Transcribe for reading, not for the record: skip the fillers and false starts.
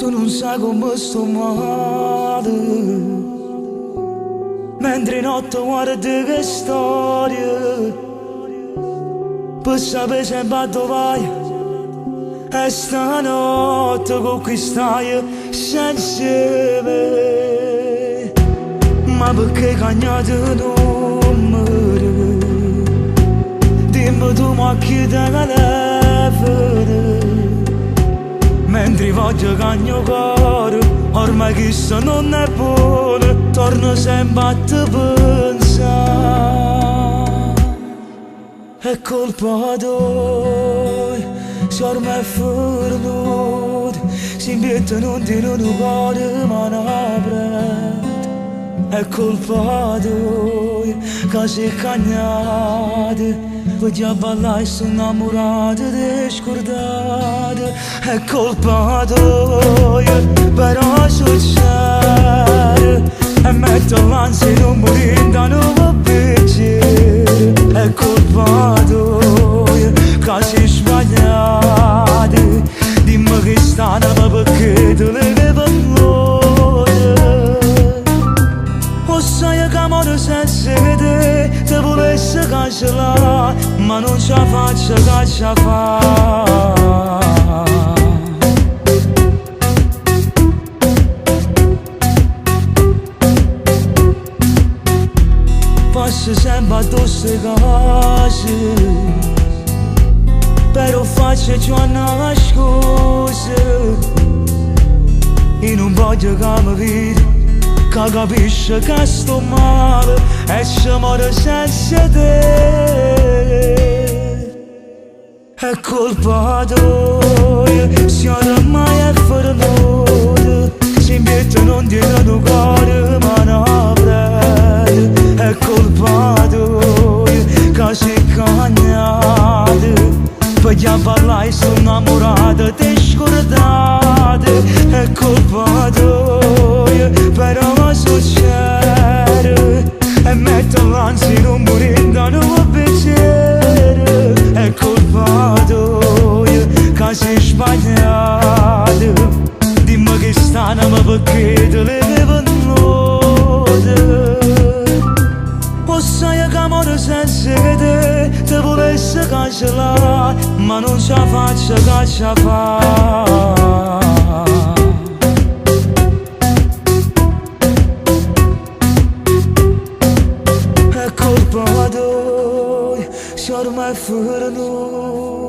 Tu non sai come sto male, mentre notte guardi che storia, per sapere sempre dove vai. E stanotte con cui stai senza me. Ma perché cagnate numero? Dimmi tu ma chi te telefono. Mentre voglio che il mio cuore ormai questo non è buono, torno sempre a te pensare. È colpa tua se ormai è fornuto, si mette non ti non cuore ma non apre. È colpa tua che sei cagnata, perché a ballare sono innamorata e scordata. È colpa tua, però succede e metto l'ansia di non morire da nuovo piacere. È colpa tua, che sei sbagliata, dimmi che stanno perché te le vedo o sai che amore senza te ti volesse cancellare, ma non ce la faccio che ce la fa. Passo sempre addosso le cose, però faccio già una scusa. E non voglio che mi vedi, che capisce che sto male e ci muore senza te. È colpa tua se ormai è fornuto, si mette non ti do cuore ma non apre. È colpa tua che sei cagnata, perché a parlare sono innamorata ti scordate. È colpa tua però succede e metto l'ansia di non morire da nuovo piacere. È colpa tua che sei sbagliata, dimmi che stanno ma perché te le vedo o sai che amore senza te ti volesse cancellare, ma non ce la faccio che ce la fa. È colpa tua se ormai è fornuto.